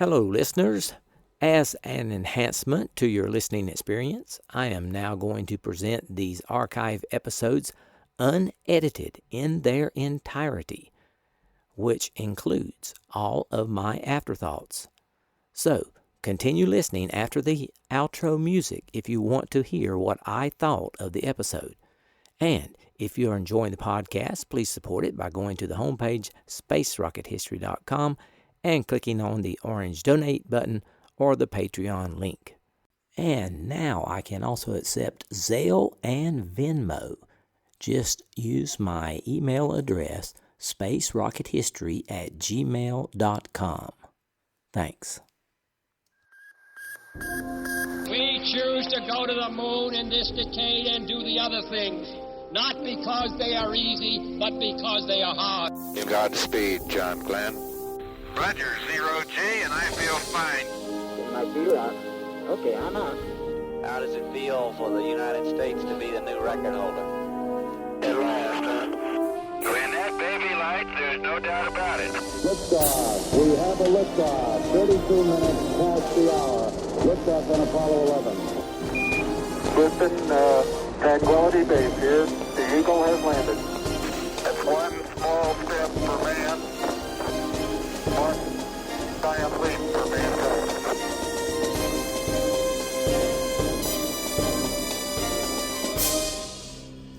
Hello, listeners. As an enhancement to your listening experience, I am now going to present these archive episodes unedited in their entirety, which includes all of my afterthoughts. So, continue listening after the outro music if you want to hear what I thought of the episode. And if you are enjoying the podcast, please support it by going to the homepage, spacerockethistory.com, and clicking on the orange donate button or the Patreon link. And now I can also accept Zelle and Venmo. Just use my email address, spacerockethistory@gmail.com. Thanks. We choose to go to the moon in this decade and do the other things, not because they are easy, but because they are hard. Godspeed, John Glenn. Roger, 0G, and I feel fine. My feel out. Okay, I'm out. How does it feel for the United States to be the new record holder? At last, huh? When that baby lights, there's no doubt about it. Liftoff. We have a liftoff. 32 minutes past the hour. Liftoff on Apollo 11. Listen, Tranquility Base here. The Eagle has landed. That's one small step for man, one giant leap for mankind.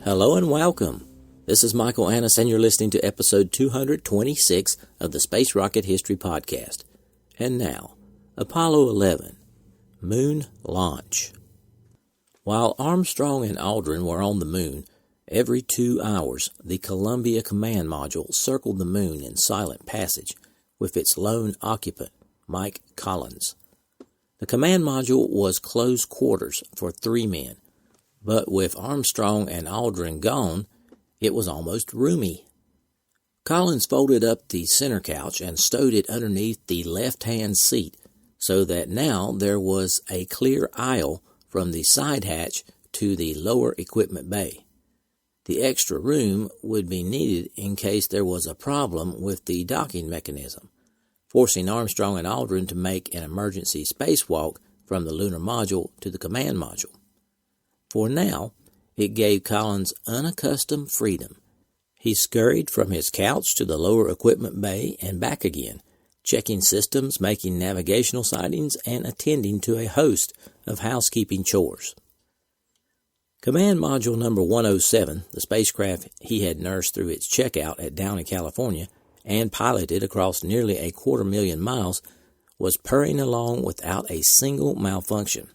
Hello and welcome. This is Michael Annis, and you're listening to episode 226 of the Space Rocket History Podcast. And now, Apollo 11, Moon Launch. While Armstrong and Aldrin were on the moon, every 2 hours the Columbia Command Module circled the moon in silent passage with its lone occupant, Mike Collins. The command module was close quarters for 3 men, but with Armstrong and Aldrin gone, it was almost roomy. Collins folded up the center couch and stowed it underneath the left-hand seat so that now there was a clear aisle from the side hatch to the lower equipment bay. The extra room would be needed in case there was a problem with the docking mechanism, forcing Armstrong and Aldrin to make an emergency spacewalk from the lunar module to the command module. For now, it gave Collins unaccustomed freedom. He scurried from his couch to the lower equipment bay and back again, checking systems, making navigational sightings, and attending to a host of housekeeping chores. Command Module number 107, the spacecraft he had nursed through its checkout at Downey, California, and piloted across nearly 250,000 miles, was purring along without a single malfunction.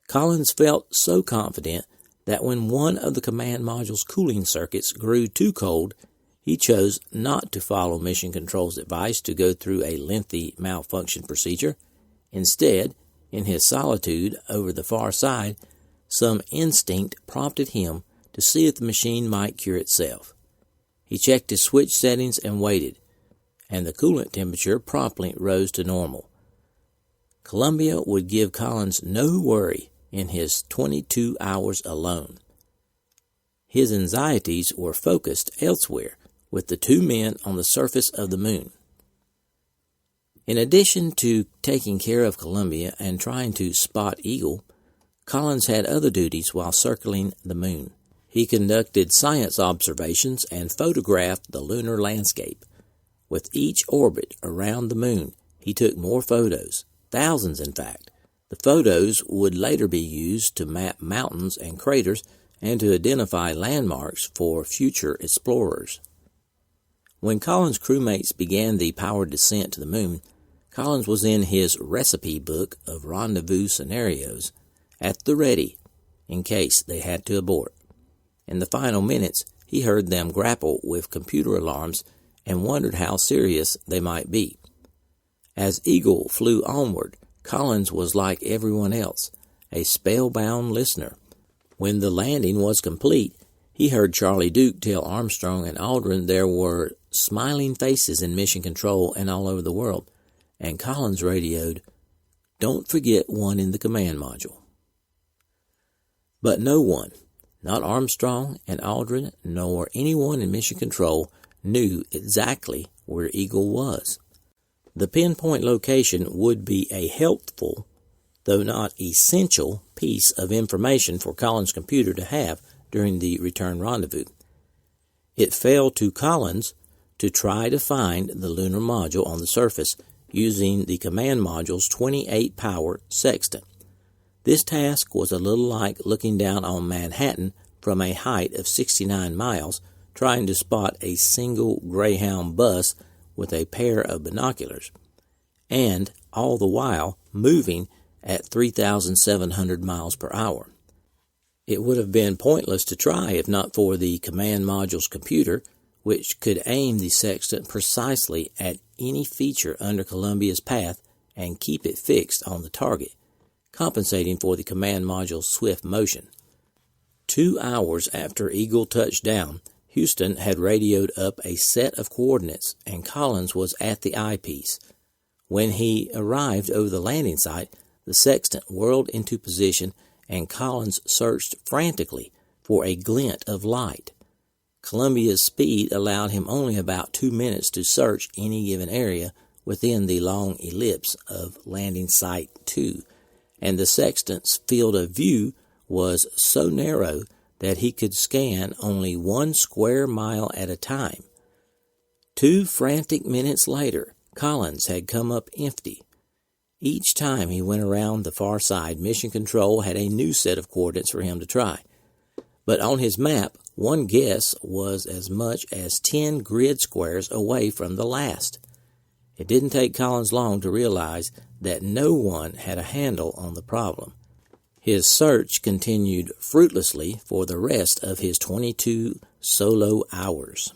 Collins felt so confident that when one of the command module's cooling circuits grew too cold, he chose not to follow Mission Control's advice to go through a lengthy malfunction procedure. Instead, in his solitude over the far side, some instinct prompted him to see if the machine might cure itself. He checked his switch settings and waited, and the coolant temperature promptly rose to normal. Columbia would give Collins no worry in his 22 hours alone. His anxieties were focused elsewhere with the 2 men on the surface of the moon. In addition to taking care of Columbia and trying to spot Eagle, Collins had other duties while circling the moon. He conducted science observations and photographed the lunar landscape. With each orbit around the moon, he took more photos, thousands in fact. The photos would later be used to map mountains and craters and to identify landmarks for future explorers. When Collins' crewmates began the powered descent to the moon, Collins was in his recipe book of rendezvous scenarios at the ready in case they had to abort. In the final minutes, he heard them grapple with computer alarms and wondered how serious they might be. As Eagle flew onward, Collins was like everyone else, a spellbound listener. When the landing was complete, he heard Charlie Duke tell Armstrong and Aldrin there were smiling faces in Mission Control and all over the world, and Collins radioed, "Don't forget one in the command module." But no one, not Armstrong and Aldrin, nor anyone in Mission Control, knew exactly where Eagle was. The pinpoint location would be a helpful, though not essential, piece of information for Collins' computer to have during the return rendezvous. It fell to Collins to try to find the lunar module on the surface using the command module's 28-power sextant. This task was a little like looking down on Manhattan from a height of 69 miles, trying to spot a single Greyhound bus with a pair of binoculars, and all the while moving at 3,700 miles per hour. It would have been pointless to try if not for the command module's computer, which could aim the sextant precisely at any feature under Columbia's path and keep it fixed on the target, compensating for the command module's swift motion. 2 hours after Eagle touched down, Houston had radioed up a set of coordinates, and Collins was at the eyepiece. When he arrived over the landing site, the sextant whirled into position, and Collins searched frantically for a glint of light. Columbia's speed allowed him only about 2 minutes to search any given area within the long ellipse of landing site 2, and the sextant's field of view was so narrow that he could scan only 1 square mile at a time. 2 frantic minutes later, Collins had come up empty. Each time he went around the far side, Mission Control had a new set of coordinates for him to try. But on his map, one guess was as much as 10 grid squares away from the last. It didn't take Collins long to realize that no one had a handle on the problem. His search continued fruitlessly for the rest of his 22 solo hours.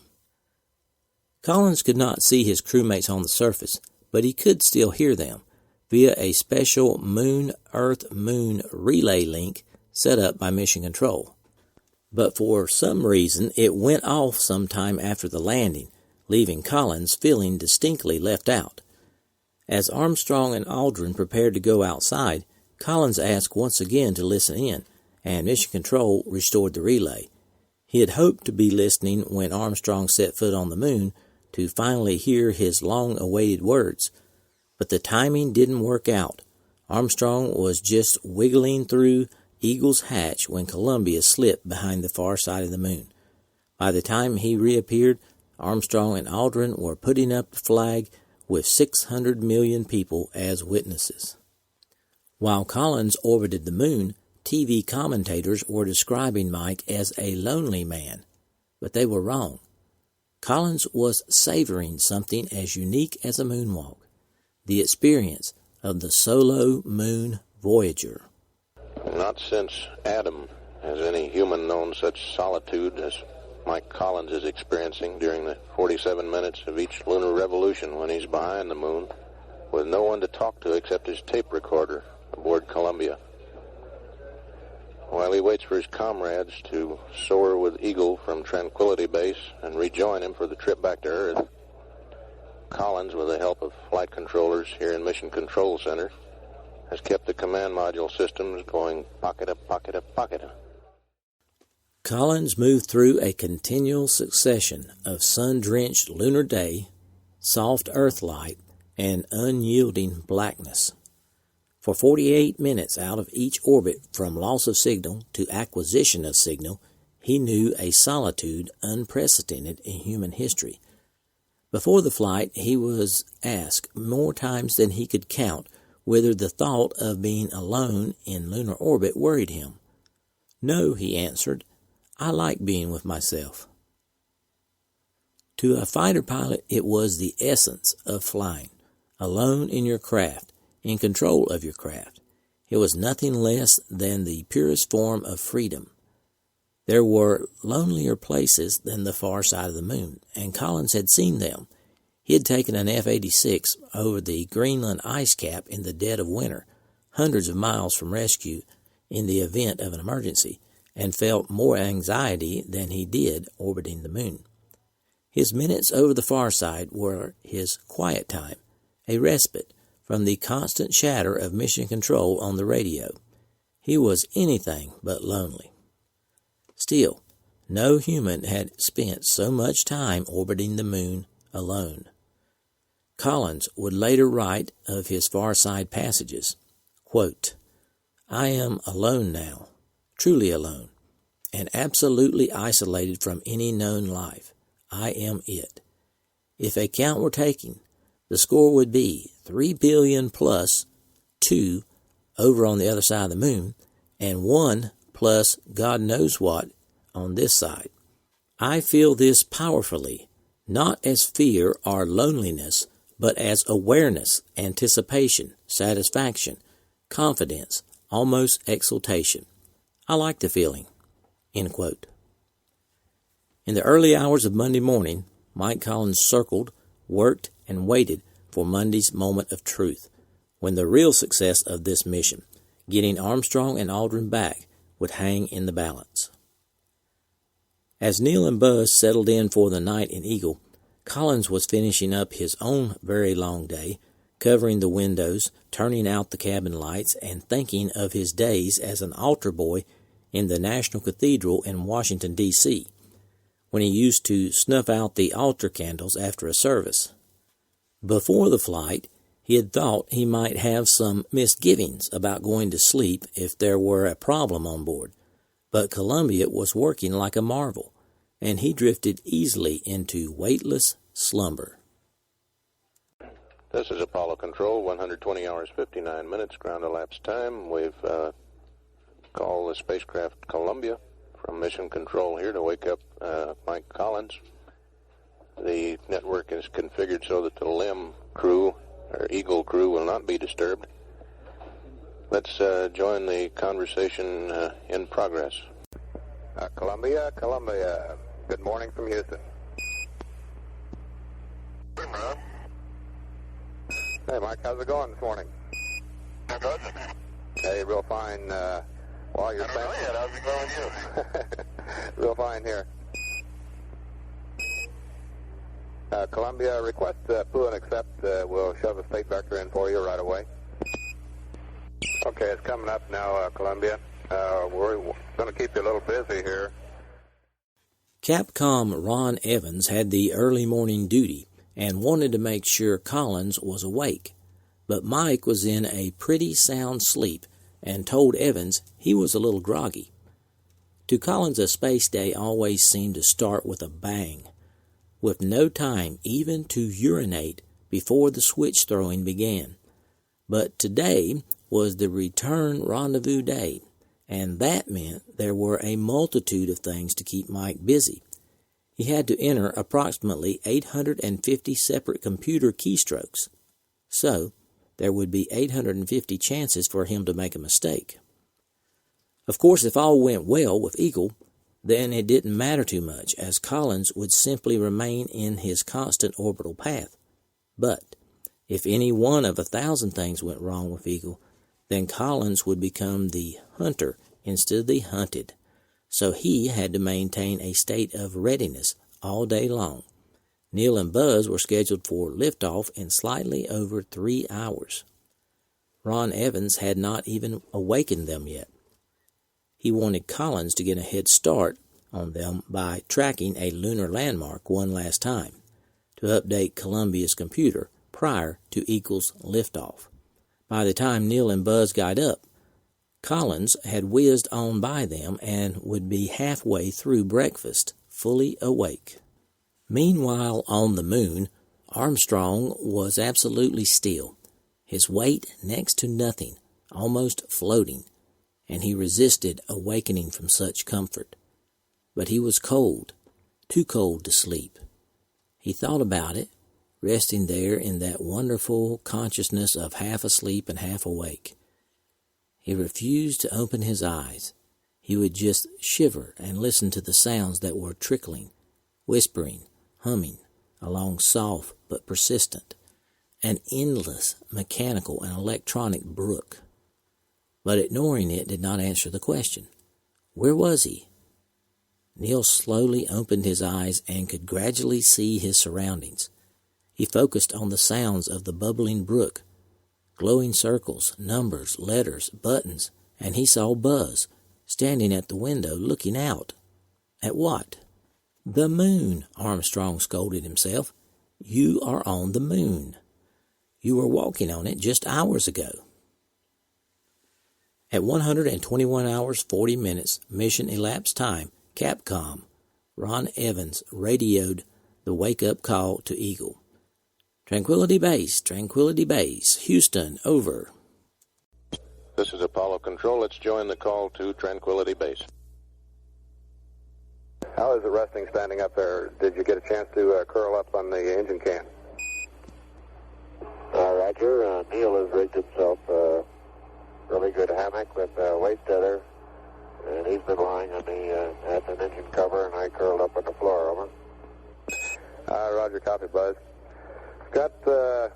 Collins could not see his crewmates on the surface, but he could still hear them via a special Moon-Earth-Moon relay link set up by Mission Control. But for some reason, it went off sometime after the landing, leaving Collins feeling distinctly left out. As Armstrong and Aldrin prepared to go outside, Collins asked once again to listen in, and Mission Control restored the relay. He had hoped to be listening when Armstrong set foot on the moon to finally hear his long-awaited words, but the timing didn't work out. Armstrong was just wiggling through Eagle's hatch when Columbia slipped behind the far side of the moon. By the time he reappeared, Armstrong and Aldrin were putting up the flag with 600 million people as witnesses. While Collins orbited the moon, TV commentators were describing Mike as a lonely man, but they were wrong. Collins was savoring something as unique as a moonwalk, the experience of the solo moon voyager. Not since Adam has any human known such solitude as Mike Collins is experiencing during the 47 minutes of each lunar revolution when he's behind the moon, with no one to talk to except his tape recorder aboard Columbia. While he waits for his comrades to soar with Eagle from Tranquility Base and rejoin him for the trip back to Earth, Collins, with the help of flight controllers here in Mission Control Center, has kept the command module systems going pocket-a, pocket-a, pocket-a. Collins moved through a continual succession of sun-drenched lunar day, soft earth light, and unyielding blackness. For 48 minutes out of each orbit, from loss of signal to acquisition of signal, he knew a solitude unprecedented in human history. Before the flight, he was asked more times than he could count whether the thought of being alone in lunar orbit worried him. No, he answered, I like being with myself. To a fighter pilot, it was the essence of flying, alone in your craft, in control of your craft. It was nothing less than the purest form of freedom. There were lonelier places than the far side of the moon, and Collins had seen them. He had taken an F-86 over the Greenland ice cap in the dead of winter, hundreds of miles from rescue in the event of an emergency, and felt more anxiety than he did orbiting the moon. His minutes over the far side were his quiet time, a respite from the constant chatter of Mission Control on the radio. He was anything but lonely. Still, no human had spent so much time orbiting the moon alone. Collins would later write of his far side passages, quote, "I am alone now, truly alone, and absolutely isolated from any known life. I am it. If a count were taken, the score would be 3 billion plus 2 over on the other side of the moon, and 1 plus God knows what on this side. I feel this powerfully, not as fear or loneliness, but as awareness, anticipation, satisfaction, confidence, almost exultation. I like the feeling." End quote. In the early hours of Monday morning, Mike Collins circled, worked, and waited for Monday's moment of truth, when the real success of this mission, getting Armstrong and Aldrin back, would hang in the balance. As Neil and Buzz settled in for the night in Eagle, Collins was finishing up his own very long day, covering the windows, turning out the cabin lights, and thinking of his days as an altar boy in the National Cathedral in Washington, D.C., when he used to snuff out the altar candles after a service. Before the flight, he had thought he might have some misgivings about going to sleep if there were a problem on board, but Columbia was working like a marvel, and he drifted easily into weightless slumber. This is Apollo Control, 120 hours, 59 minutes, ground elapsed time. We've called the spacecraft Columbia from Mission Control here to wake up Mike Collins. The network is configured so that the LIM crew, or Eagle crew, will not be disturbed. Let's join the conversation in progress. Columbia, good morning from Houston. Hey, Mike, how's it going this morning? Good. Hey, real fine. You're saying... How's it going with you? Real fine here. Columbia, request pull and accept. We'll shove a state vector in for you right away. Okay, it's coming up now, Columbia. We're going to keep you a little busy here. Capcom Ron Evans had the early morning duty and wanted to make sure Collins was awake, but Mike was in a pretty sound sleep and told Evans he was a little groggy. To Collins, a space day always seemed to start with a bang, with no time even to urinate before the switch throwing began. But today was the return rendezvous day, and that meant there were a multitude of things to keep Mike busy. He had to enter approximately 850 separate computer keystrokes, so there would be 850 chances for him to make a mistake. Of course, if all went well with Eagle, then it didn't matter too much, as Collins would simply remain in his constant orbital path. But if any one of 1,000 things went wrong with Eagle, then Collins would become the hunter instead of the hunted. So he had to maintain a state of readiness all day long. Neil and Buzz were scheduled for liftoff in slightly over 3 hours. Ron Evans had not even awakened them yet. He wanted Collins to get a head start on them by tracking a lunar landmark one last time to update Columbia's computer prior to Eagle's liftoff. By the time Neil and Buzz got up, Collins had whizzed on by them and would be halfway through breakfast, fully awake. Meanwhile, on the moon, Armstrong was absolutely still, his weight next to nothing, almost floating, and he resisted awakening from such comfort. But he was cold, too cold to sleep. He thought about it, resting there in that wonderful consciousness of half asleep and half awake. He refused to open his eyes. He would just shiver and listen to the sounds that were trickling, whispering, humming, along soft but persistent, an endless mechanical and electronic brook. But ignoring it did not answer the question. Where was he? Neil slowly opened his eyes and could gradually see his surroundings. He focused on the sounds of the bubbling brook, glowing circles, numbers, letters, buttons, and he saw Buzz standing at the window looking out. At what? The moon, Armstrong scolded himself. You are on the moon. You were walking on it just hours ago. At 121 hours 40 minutes mission elapsed time, Capcom Ron Evans radioed the wake-up call to Eagle. Tranquility Base, Houston, over. This is Apollo Control. Let's join the call to Tranquility Base. How is it resting standing up there? Did you get a chance to curl up on the engine can? Roger. Neil has rigged himself a really good hammock with a weight tether, and he's been lying on the at an engine cover, and I curled up on the floor. Over. Roger, copy, Buzz. Got a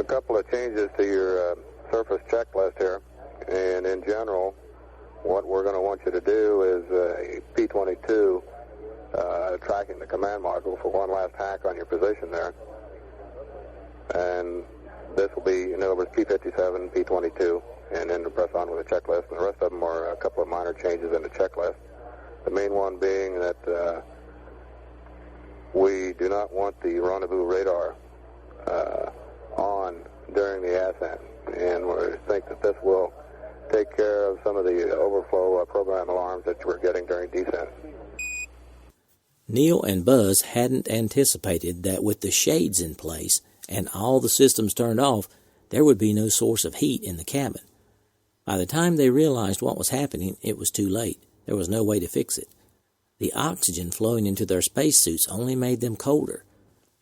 couple of changes to your surface checklist here, and in general, what we're going to want you to do is a P-22 tracking the command module for one last hack on your position there. And this will be, in other words, P-57, P-22, and then to press on with the checklist. And the rest of them are a couple of minor changes in the checklist. The main one being that we do not want the rendezvous radar on during the ascent. And we think that this will take care of some of the overflow program alarms that you were getting during descent. Neil and Buzz hadn't anticipated that with the shades in place and all the systems turned off, there would be no source of heat in the cabin. By the time they realized what was happening, it was too late. There was no way to fix it. The oxygen flowing into their spacesuits only made them colder.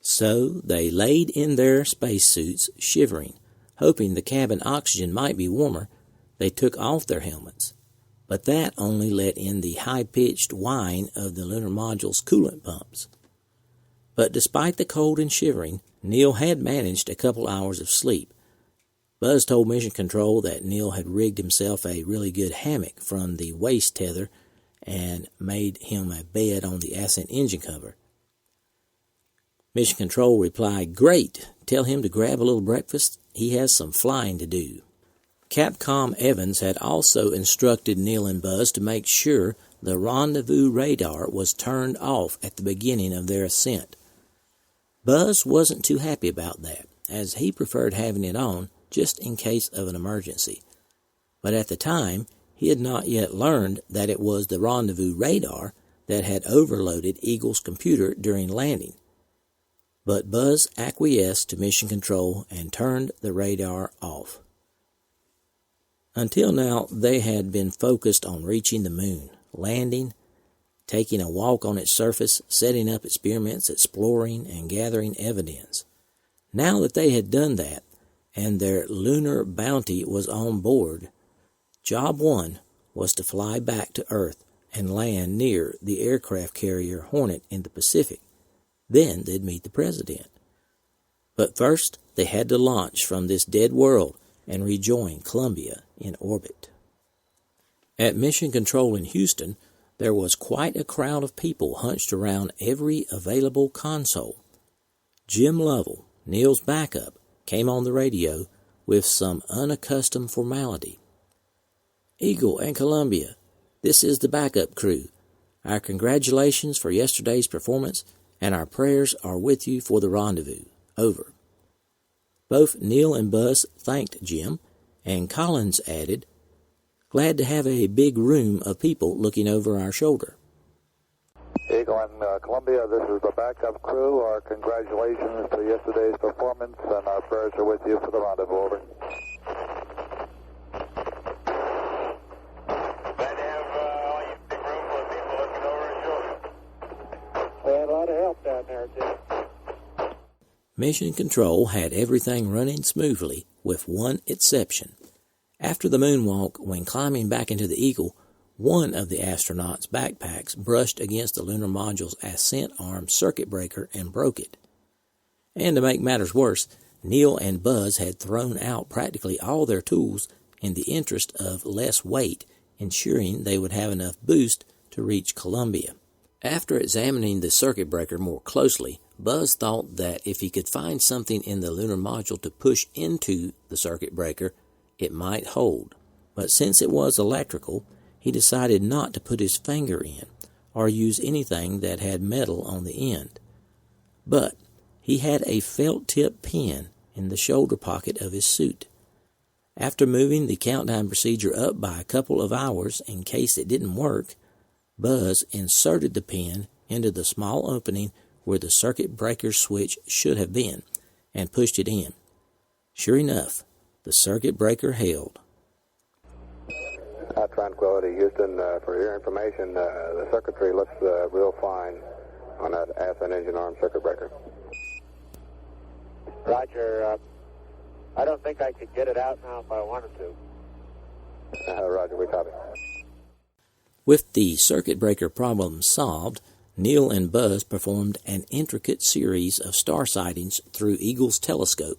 So they laid in their spacesuits, shivering, hoping the cabin oxygen might be warmer. They took off their helmets, but that only let in the high-pitched whine of the lunar module's coolant pumps. But despite the cold and shivering, Neil had managed a couple hours of sleep. Buzz told Mission Control that Neil had rigged himself a really good hammock from the waist tether and made him a bed on the ascent engine cover. Mission Control replied, "Great, tell him to grab a little breakfast. He has some flying to do." Capcom Evans had also instructed Neil and Buzz to make sure the rendezvous radar was turned off at the beginning of their ascent. Buzz wasn't too happy about that, as he preferred having it on just in case of an emergency. But at the time, he had not yet learned that it was the rendezvous radar that had overloaded Eagle's computer during landing. But Buzz acquiesced to Mission Control and turned the radar off. Until now, they had been focused on reaching the moon, landing, taking a walk on its surface, setting up experiments, exploring, and gathering evidence. Now that they had done that, and their lunar bounty was on board, job one was to fly back to Earth and land near the aircraft carrier Hornet in the Pacific. Then they'd meet the President. But first, they had to launch from this dead world and rejoin Columbia in orbit. At Mission Control in Houston, there was quite a crowd of people hunched around every available console. Jim Lovell, Neil's backup, came on the radio with some unaccustomed formality. "Eagle and Columbia, this is the backup crew. Our congratulations for yesterday's performance, and our prayers are with you for the rendezvous. Over." Both Neil and Buzz thanked Jim, and Collins added, "Glad to have a big room of people looking over our shoulder." Eagle and Columbia, this is the backup crew. Our congratulations for yesterday's performance, and our prayers are with you for the rendezvous. Over. Glad to have all you big room full of people looking over our shoulder. We had a lot of help down there, Jim. Mission Control had everything running smoothly, with one exception. After the moonwalk, when climbing back into the Eagle, one of the astronauts' backpacks brushed against the lunar module's ascent arm circuit breaker and broke it. And to make matters worse, Neil and Buzz had thrown out practically all their tools in the interest of less weight, ensuring they would have enough boost to reach Columbia. After examining the circuit breaker more closely, Buzz thought that if he could find something in the lunar module to push into the circuit breaker, it might hold. But since it was electrical, he decided not to put his finger in or use anything that had metal on the end. But he had a felt-tip pen in the shoulder pocket of his suit. After moving the countdown procedure up by a couple of hours in case it didn't work, Buzz inserted the pin into the small opening where the circuit breaker switch should have been and pushed it in. Sure enough, the circuit breaker held. Tranquility, Houston, for your information, the circuitry looks real fine on that Ascent engine arm circuit breaker. Roger. I don't think I could get it out now if I wanted to. Roger, we copy. With the circuit breaker problem solved, Neil and Buzz performed an intricate series of star sightings through Eagle's telescope,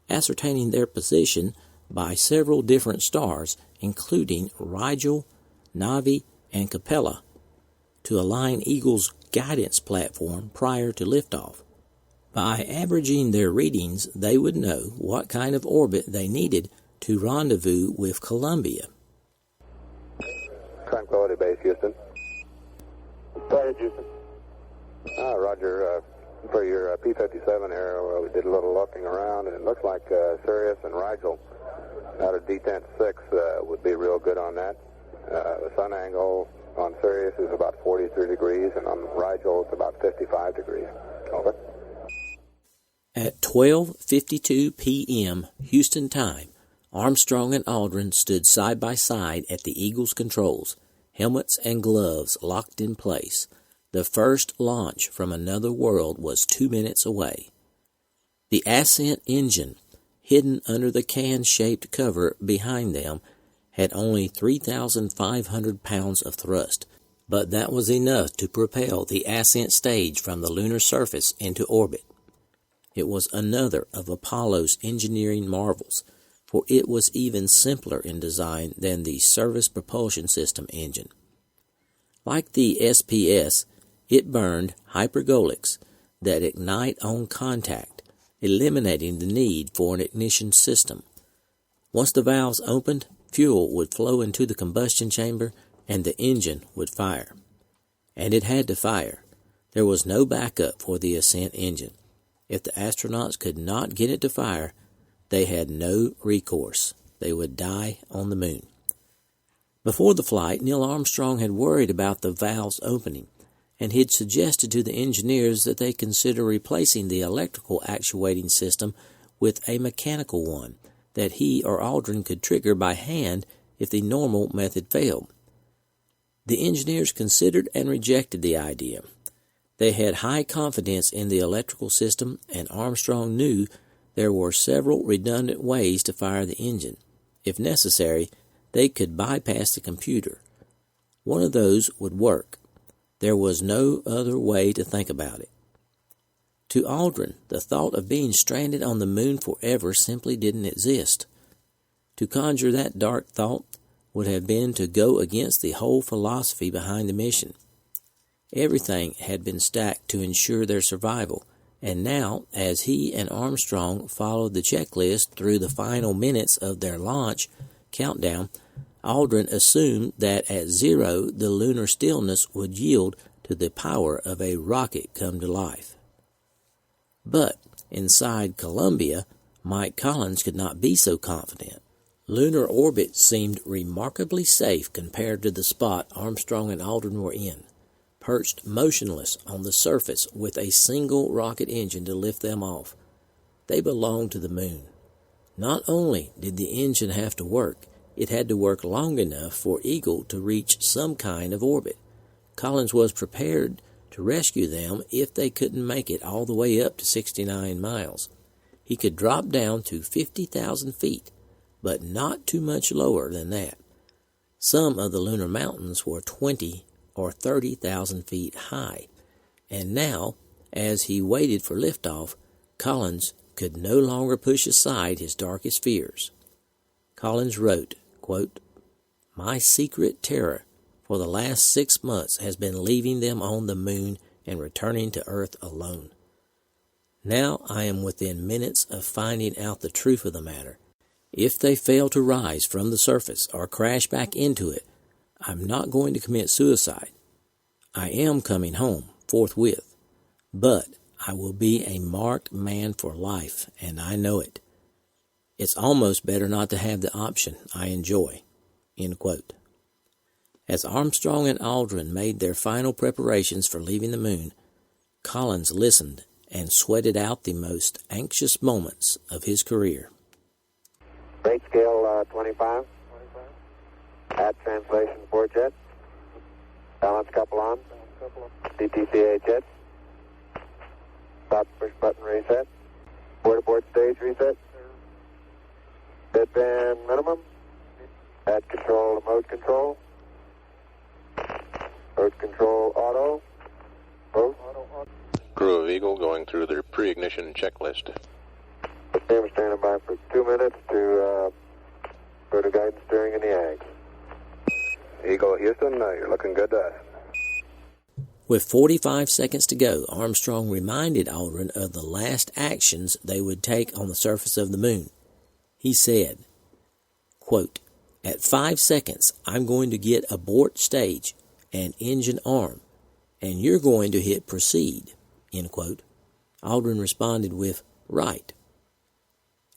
ascertaining their position by several different stars, including Rigel, Navi, and Capella, to align Eagle's guidance platform prior to liftoff. By averaging their readings, they would know what kind of orbit they needed to rendezvous with Columbia. Tranquility Base, Houston. Go ahead, Houston. Roger, for your P-57 here, we did a little looking around, and it looks like Sirius and Rigel out of detent 6 would be real good on that. The sun angle on Sirius is about 43 degrees, and on Rigel it's about 55 degrees. Over. At 12:52 p.m. Houston time, Armstrong and Aldrin stood side by side at the Eagle's controls, helmets and gloves locked in place. The first launch from another world was 2 minutes away. The Ascent engine, hidden under the can-shaped cover behind them, had only 3,500 pounds of thrust, but that was enough to propel the Ascent stage from the lunar surface into orbit. It was another of Apollo's engineering marvels, for it was even simpler in design than the Service Propulsion System engine. Like the SPS, it burned hypergolics that ignite on contact, eliminating the need for an ignition system. Once the valves opened, fuel would flow into the combustion chamber and the engine would fire. And it had to fire. There was no backup for the Ascent engine. If the astronauts could not get it to fire, they had no recourse. They would die on the moon. Before the flight, Neil Armstrong had worried about the valves opening, and he'd suggested to the engineers that they consider replacing the electrical actuating system with a mechanical one that he or Aldrin could trigger by hand if the normal method failed. The engineers considered and rejected the idea. They had high confidence in the electrical system, and Armstrong knew there were several redundant ways to fire the engine. If necessary, they could bypass the computer. One of those would work. There was no other way to think about it. To Aldrin, the thought of being stranded on the moon forever simply didn't exist. To conjure that dark thought would have been to go against the whole philosophy behind the mission. Everything had been stacked to ensure their survival, and now, as he and Armstrong followed the checklist through the final minutes of their launch countdown, Aldrin assumed that at 0 the lunar stillness would yield to the power of a rocket come to life. But inside Columbia, Mike Collins could not be so confident. Lunar orbit seemed remarkably safe compared to the spot Armstrong and Aldrin were in, perched motionless on the surface with a single rocket engine to lift them off. They belonged to the moon. Not only did the engine have to work, it had to work long enough for Eagle to reach some kind of orbit. Collins was prepared to rescue them if they couldn't make it all the way up to 69 miles. He could drop down to 50,000 feet, but not too much lower than that. Some of the lunar mountains were 20 or 30,000 feet high, and now, as he waited for liftoff, Collins could no longer push aside his darkest fears. Collins wrote, quote, "My secret terror for the last 6 months has been leaving them on the moon and returning to Earth alone. Now I am within minutes of finding out the truth of the matter. If they fail to rise from the surface or crash back into it, I'm not going to commit suicide. I am coming home forthwith, but I will be a marked man for life, and I know it. It's almost better not to have the option I enjoy." End quote. As Armstrong and Aldrin made their final preparations for leaving the moon, Collins listened and sweated out the most anxious moments of his career. Rate scale 25. Add translation 4 jet. Balance couple on. DTCA jet. Stop push button reset. Board stage reset. Deadband minimum. Add control to mode control. Mode control auto. Both. Crew of Eagle going through their pre-ignition checklist. We're standing by for 2 minutes to go to guidance steering in the Ags. Eagle Houston, you're looking good to us. With 45 seconds to go, Armstrong reminded Aldrin of the last actions they would take on the surface of the moon. He said, quote, "At 5 seconds, I'm going to get abort stage and engine arm, and you're going to hit proceed." End quote. Aldrin responded with, "Right."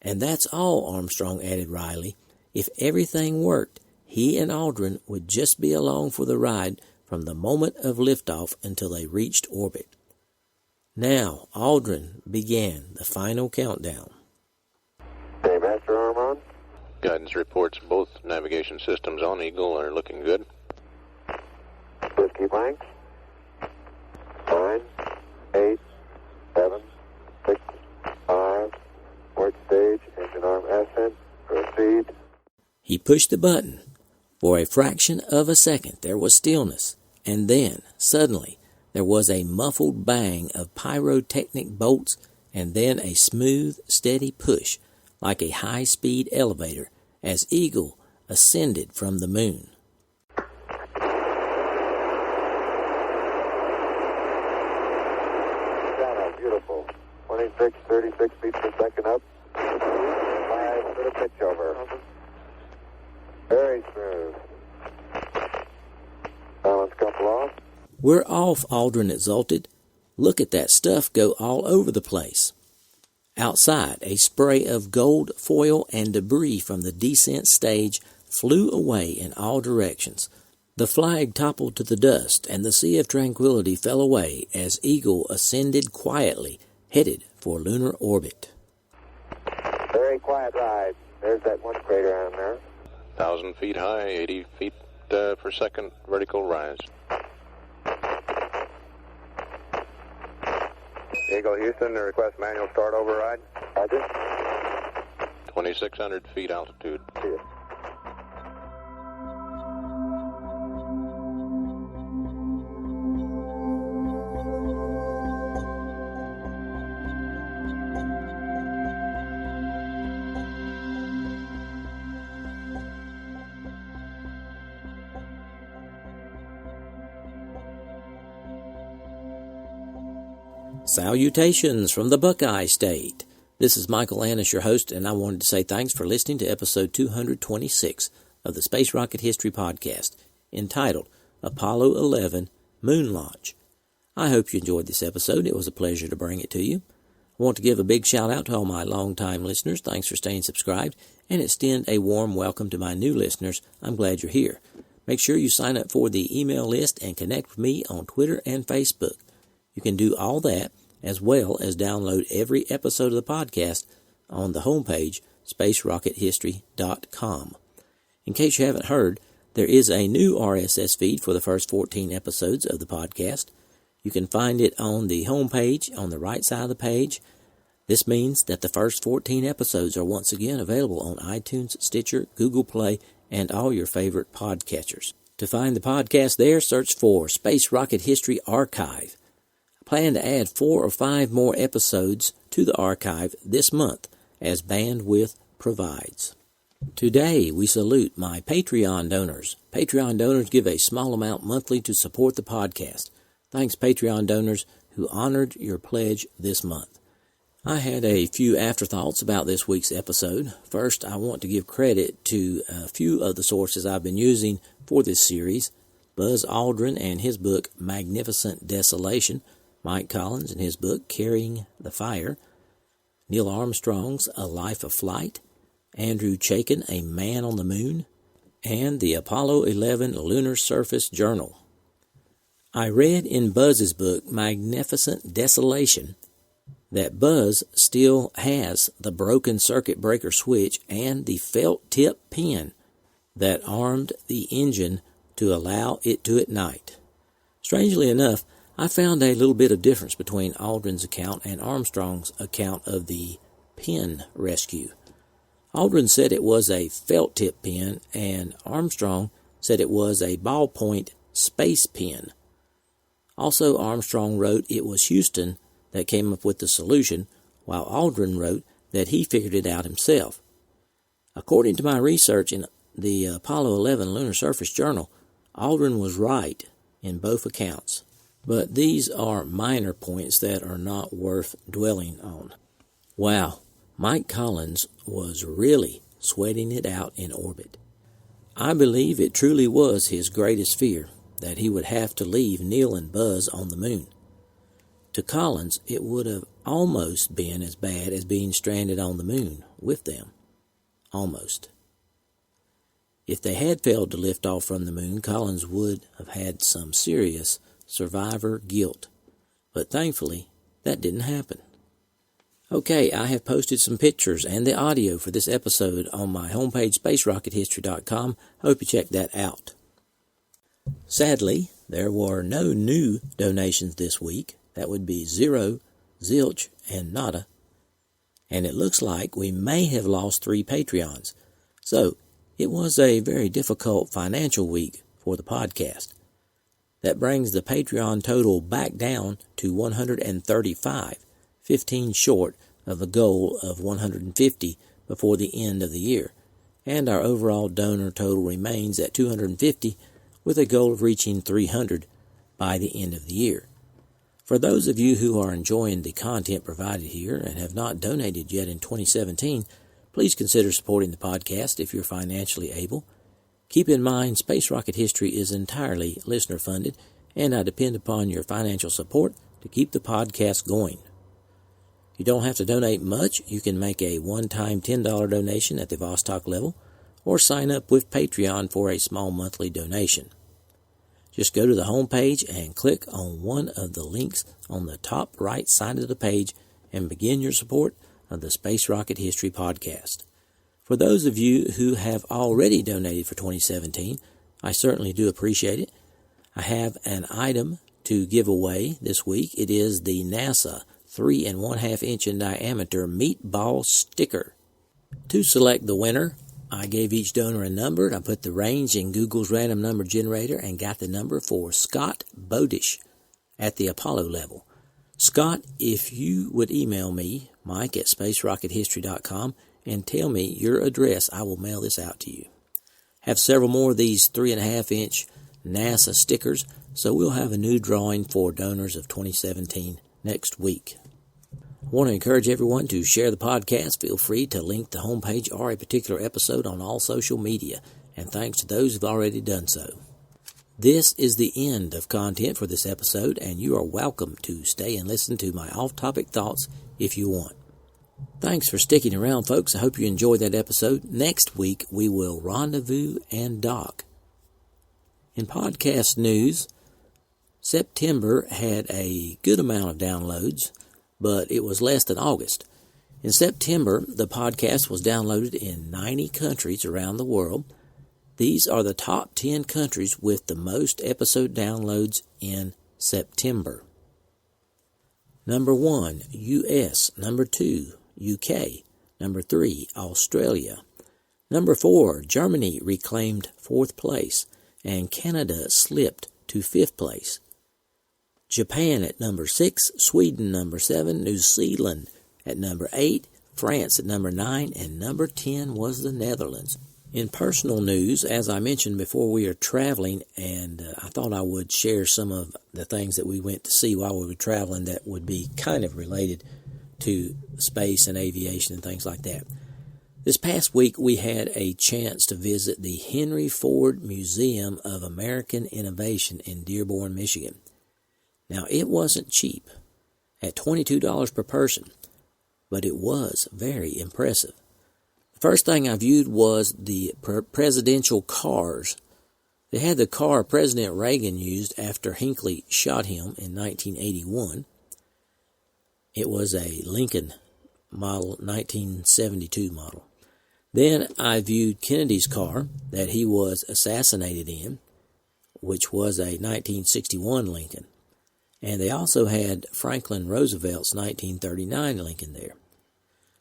"And that's all," Armstrong added wryly. "If everything worked, he and Aldrin would just be along for the ride from the moment of liftoff until they reached orbit." Now, Aldrin began the final countdown. Okay, master arm on. Guidance reports both navigation systems on Eagle are looking good. Whiskey blanks. 9, 8, 7, 6, 5. Port stage, engine arm ascent. Proceed. He pushed the button. For a fraction of a second, there was stillness, and then, suddenly, there was a muffled bang of pyrotechnic bolts, and then a smooth, steady push, like a high-speed elevator, as Eagle ascended from the moon. Beautiful. 26, 36 feet per second up. 5 for the pitch over. Very smooth. Balance couple off. "We're off," Aldrin exulted. "Look at that stuff go all over the place." Outside, a spray of gold foil and debris from the descent stage flew away in all directions. The flag toppled to the dust, and the Sea of Tranquility fell away as Eagle ascended quietly, headed for lunar orbit. Very quiet ride. There's that one crater on there. 1,000 feet high, 80 feet per second vertical rise. Eagle Houston, request manual start override. Roger. 2,600 feet altitude. See you. Salutations from the Buckeye State. This is Michael Annis, your host, and I wanted to say thanks for listening to episode 226 of the Space Rocket History Podcast, entitled Apollo 11 Moon Launch. I hope you enjoyed this episode. It was a pleasure to bring it to you. I want to give a big shout out to all my longtime listeners. Thanks for staying subscribed, and extend a warm welcome to my new listeners. I'm glad you're here. Make sure you sign up for the email list and connect with me on Twitter and Facebook. You can do all that, as well as download every episode of the podcast on the homepage, spacerockethistory.com. In case you haven't heard, there is a new RSS feed for the first 14 episodes of the podcast. You can find it on the homepage on the right side of the page. This means that the first 14 episodes are once again available on iTunes, Stitcher, Google Play, and all your favorite podcatchers. To find the podcast there, search for Space Rocket History Archive. Plan to add 4 or 5 more episodes to the archive this month as bandwidth provides. Today, we salute my Patreon donors. Patreon donors give a small amount monthly to support the podcast. Thanks, Patreon donors who honored your pledge this month. I had a few afterthoughts about this week's episode. First, I want to give credit to a few of the sources I've been using for this series. Buzz Aldrin and his book, Magnificent Desolation, Mike Collins in his book Carrying the Fire, Neil Armstrong's A Life of Flight, Andrew Chaikin, A Man on the Moon, and the Apollo 11 Lunar Surface Journal. I read in Buzz's book Magnificent Desolation that Buzz still has the broken circuit breaker switch and the felt tip pin that armed the engine to allow it to ignite. Strangely enough, I found a little bit of difference between Aldrin's account and Armstrong's account of the pin rescue. Aldrin said it was a felt tip pin, and Armstrong said it was a ballpoint space pin. Also, Armstrong wrote it was Houston that came up with the solution, while Aldrin wrote that he figured it out himself. According to my research in the Apollo 11 Lunar Surface Journal, Aldrin was right in both accounts. But these are minor points that are not worth dwelling on. Wow, Mike Collins was really sweating it out in orbit. I believe it truly was his greatest fear, that he would have to leave Neil and Buzz on the moon. To Collins, it would have almost been as bad as being stranded on the moon with them. Almost. If they had failed to lift off from the moon, Collins would have had some serious survivor guilt. But thankfully, that didn't happen. Okay, I have posted some pictures and the audio for this episode on my homepage, spacerockethistory.com. Hope you check that out. Sadly, there were no new donations this week. That would be 0, zilch, and nada. And it looks like we may have lost 3 Patreons. So, it was a very difficult financial week for the podcast. That brings the Patreon total back down to 135, 15 short of the goal of 150 before the end of the year. And our overall donor total remains at 250 with a goal of reaching 300 by the end of the year. For those of you who are enjoying the content provided here and have not donated yet in 2017, please consider supporting the podcast if you're financially able. Keep in mind, Space Rocket History is entirely listener-funded, and I depend upon your financial support to keep the podcast going. You don't have to donate much. You can make a one-time $10 donation at the Vostok level, or sign up with Patreon for a small monthly donation. Just go to the home page and click on one of the links on the top right side of the page and begin your support of the Space Rocket History podcast. For those of you who have already donated for 2017, I certainly do appreciate it. I have an item to give away this week. It is the NASA 3 1/2 inch in diameter meatball sticker. To select the winner, I gave each donor a number, and I put the range in Google's random number generator and got the number for Scott Bodish at the Apollo level. Scott, if you would email me, Mike at spacerockethistory.com, and tell me your address, I will mail this out to you. Have several more of these 3 1/2 inch NASA stickers, so we'll have a new drawing for donors of 2017 next week. I want to encourage everyone to share the podcast. Feel free to link the homepage or a particular episode on all social media, and thanks to those who've already done so. This is the end of content for this episode, and you are welcome to stay and listen to my off-topic thoughts if you want. Thanks for sticking around, folks. I hope you enjoyed that episode. Next week, we will rendezvous and dock. In podcast news, September had a good amount of downloads, but it was less than August. In September, the podcast was downloaded in 90 countries around the world. These are the top 10 countries with the most episode downloads in September. Number 1, U.S. Number 2, UK. Number 3, Australia. Number 4, Germany reclaimed 4th place, and Canada slipped to 5th place. Japan at number 6, Sweden number 7, New Zealand at number 8, France at number 9, and number 10 was the Netherlands. In personal news, as I mentioned before, we are traveling, and I thought I would share some of the things that we went to see while we were traveling that would be kind of related to space and aviation and things like that. This past week, we had a chance to visit the Henry Ford Museum of American Innovation in Dearborn, Michigan. Now, it wasn't cheap at $22 per person, but it was very impressive. The first thing I viewed was the presidential cars. They had the car President Reagan used after Hinckley shot him in 1981. It was a Lincoln model, 1972 model. Then I viewed Kennedy's car that he was assassinated in, which was a 1961 Lincoln. And they also had Franklin Roosevelt's 1939 Lincoln there.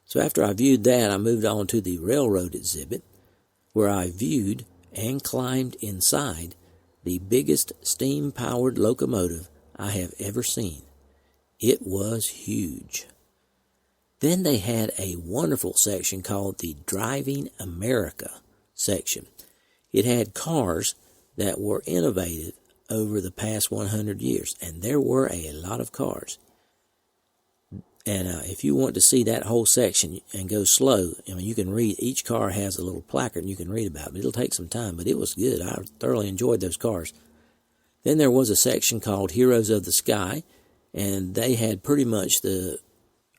So after I viewed that, I moved on to the railroad exhibit, where I viewed and climbed inside the biggest steam-powered locomotive I have ever seen. It was huge. Then they had a wonderful section called the Driving America section. It had cars that were innovative over the past 100 years, and there were a lot of cars. And if you want to see that whole section and go slow, I mean, you can read. Each car has a little placard and you can read about it. It'll take some time, but it was good. I thoroughly enjoyed those cars. Then there was a section called Heroes of the Sky, and they had pretty much the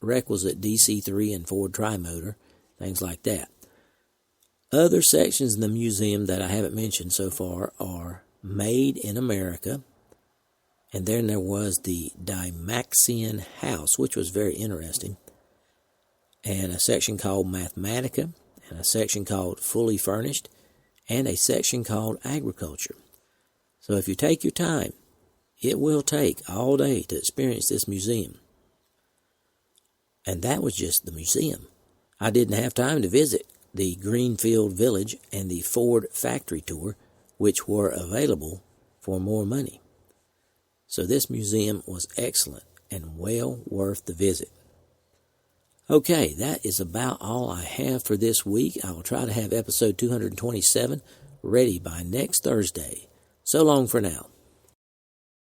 requisite DC-3 and Ford Tri-Motor, things like that. Other sections in the museum that I haven't mentioned so far are Made in America, and then there was the Dymaxion House, which was very interesting, and a section called Mathematica, and a section called Fully Furnished, and a section called Agriculture. So if you take your time, it will take all day to experience this museum. And that was just the museum. I didn't have time to visit the Greenfield Village and the Ford Factory Tour, which were available for more money. So this museum was excellent and well worth the visit. Okay, that is about all I have for this week. I will try to have episode 227 ready by next Thursday. So long for now.